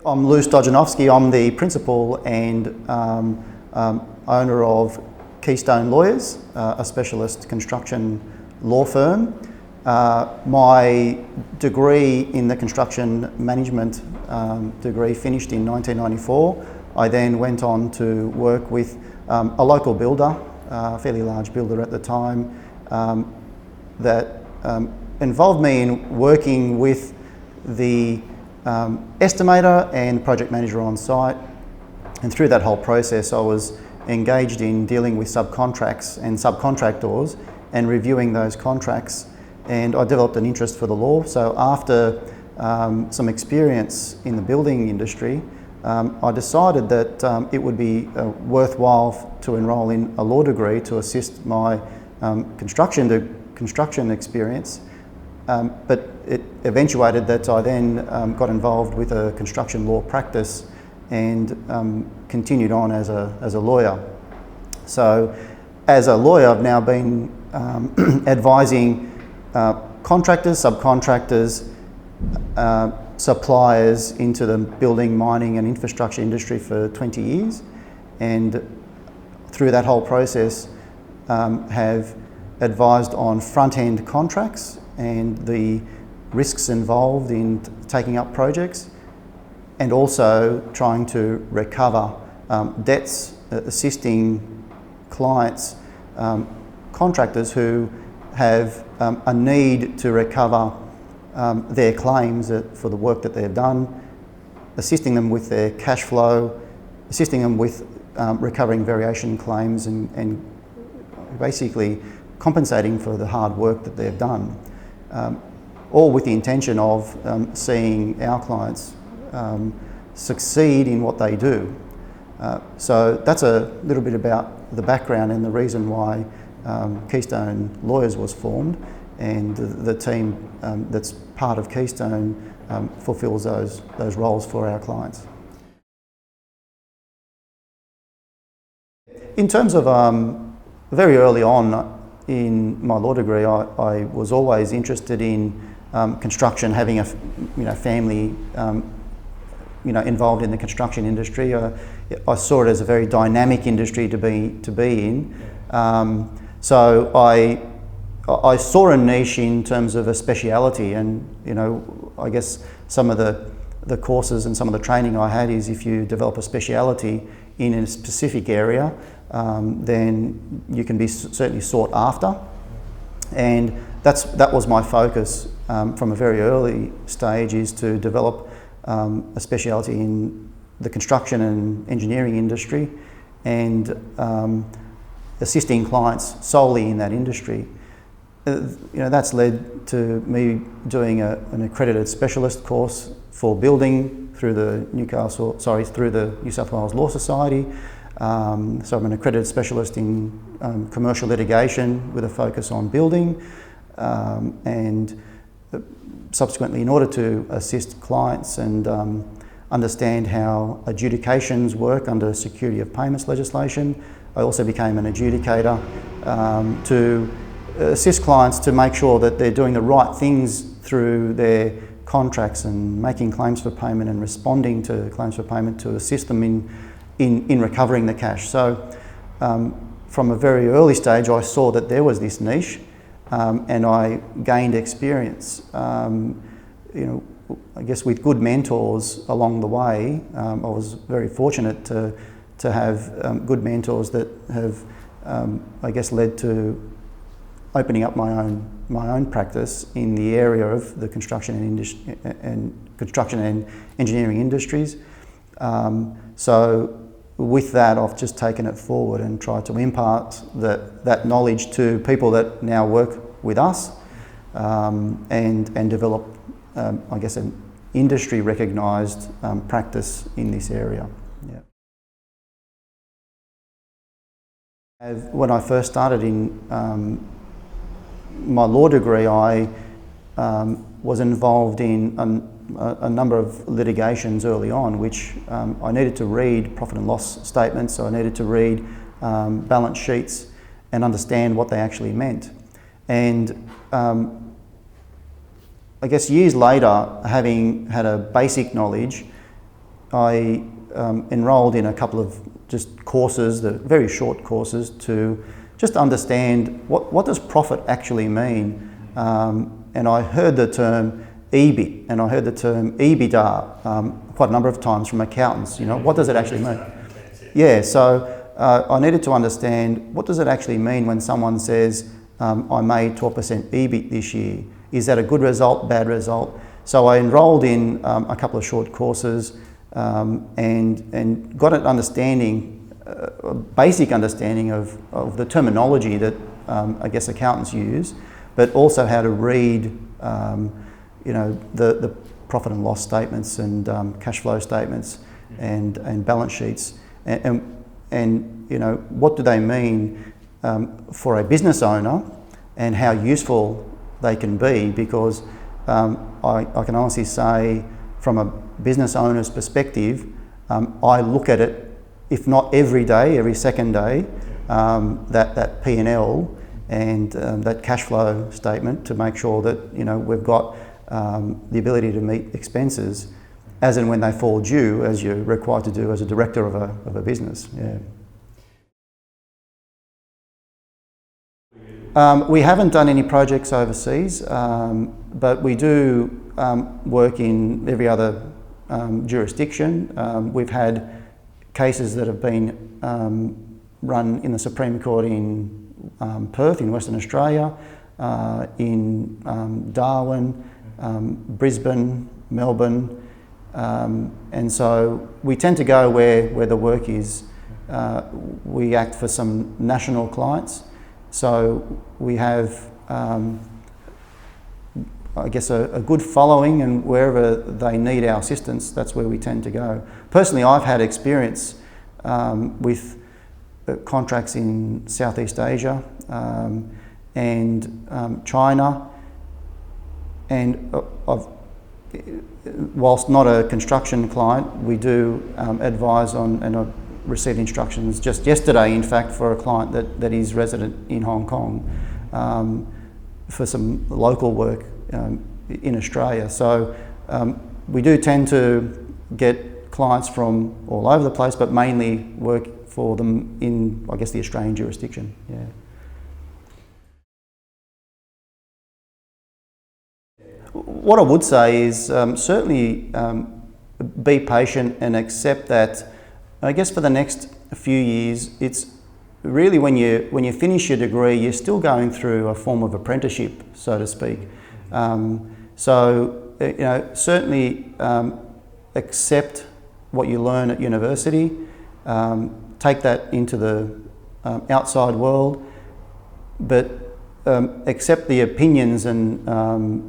I'm Stojanovski. I'm the principal and owner of Keystone Lawyers, a specialist construction law firm. My degree in the construction management degree finished in 1994. I then went on to work with a local builder, a fairly large builder at the time, that involved me in working with the estimator and project manager on site, and through that whole process I was engaged in dealing with subcontracts and subcontractors and reviewing those contracts, and I developed an interest for the law. So after some experience in the building industry, I decided that it would be worthwhile to enrol in a law degree to assist my construction experience. But it eventuated that I then got involved with a construction law practice and continued on as a lawyer. So as a lawyer, I've now been advising contractors, subcontractors, suppliers into the building, mining and infrastructure industry for 20 years, and through that whole process have advised on front-end contracts and the risks involved in taking up projects, and also trying to recover debts, assisting clients, contractors who have a need to recover their claims for the work that they've done, assisting them with their cash flow, assisting them with recovering variation claims, and basically compensating for the hard work that they've done. All with the intention of seeing our clients succeed in what they do. So that's a little bit about the background and the reason why Keystone Lawyers was formed, and the team that's part of Keystone fulfills those roles for our clients. In terms of very early on in my law degree, I was always interested in construction, having a family involved in the construction industry. I saw it as a very dynamic industry to be in. So I saw a niche in terms of a speciality, and I guess some of the courses and some of the training I had is if you develop a speciality in a specific area, then you can be certainly sought after, and that was my focus from a very early stage, is to develop a speciality in the construction and engineering industry, and assisting clients solely in that industry. That's led to me doing an accredited specialist course for building through the New South Wales Law Society. So I'm an accredited specialist in commercial litigation with a focus on building, and subsequently, in order to assist clients and understand how adjudications work under security of payments legislation, I also became an adjudicator to assist clients to make sure that they're doing the right things through their contracts and making claims for payment and responding to claims for payment to assist them in recovering the cash. So from a very early stage, I saw that there was this niche, and I gained experience. I guess with good mentors along the way. I was very fortunate to have good mentors that have, I guess, led to opening up my own practice in the area of the construction and engineering industries. So with that, I've just taken it forward and tried to impart that knowledge to people that now work with us, and develop, I guess, an industry recognised practice in this area. Yeah. When I first started in my law degree, I was involved in a number of litigations early on, which I needed to read profit and loss statements, so I needed to read balance sheets and understand what they actually meant. And I guess years later, having had a basic knowledge, I enrolled in a couple of just courses, the very short courses, to just understand what does profit actually mean. And I heard the term EBIT and I heard the term EBITDA quite a number of times from accountants. You know, what does it actually mean? Yeah, so I needed to understand, what does it actually mean when someone says, I made 12% EBIT this year? Is that a good result, bad result? So I enrolled in a couple of short courses and got an understanding, a basic understanding of the terminology that I guess accountants use, but also how to read you know, the profit and loss statements and cash flow statements and balance sheets, and you know, what do they mean for a business owner and how useful they can be, because I can honestly say from a business owner's perspective, I look at it, if not every day, every second day, that P&L and that cash flow statement to make sure that, you know, we've got the ability to meet expenses as and when they fall due, as you're required to do as a director of a business. Yeah. We haven't done any projects overseas, but we do work in every other jurisdiction. We've had cases that have been run in the Supreme Court in Perth, in Western Australia, in Darwin, Brisbane, Melbourne, and so we tend to go where the work is. We act for some national clients, so we have I guess a good following, and wherever they need our assistance, that's where we tend to go. Personally, I've had experience with contracts in Southeast Asia and China, and whilst not a construction client, we do advise on, and I've received instructions just yesterday, in fact, for a client that is resident in Hong Kong for some local work in Australia. So we do tend to get clients from all over the place, but mainly work for them in, I guess, the Australian jurisdiction. Yeah. What I would say is certainly be patient and accept that, I guess, for the next few years, it's really when you finish your degree, you're still going through a form of apprenticeship, so to speak. So you know, certainly accept what you learn at university, take that into the outside world, but accept the opinions and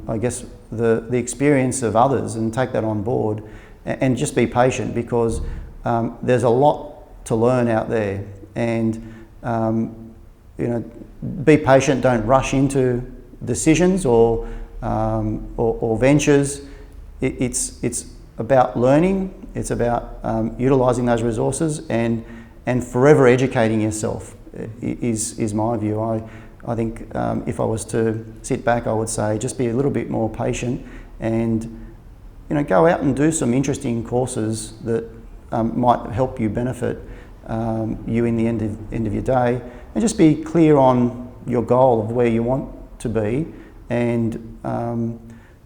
I guess the experience of others and take that on board, and just be patient, because there's a lot to learn out there, and you know, be patient. Don't rush into decisions or ventures. It's about learning. It's about utilising those resources and forever educating yourself is my view. I think if I was to sit back, I would say just be a little bit more patient, and you know, go out and do some interesting courses that might help you benefit you in the end of your day, and just be clear on your goal of where you want to be, and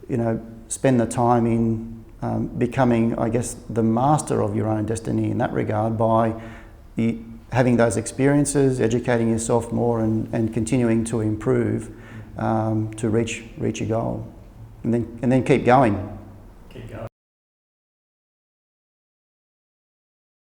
you know, spend the time in becoming, I guess, the master of your own destiny in that regard, by having those experiences, educating yourself more, and continuing to improve to reach your goal, and then keep going.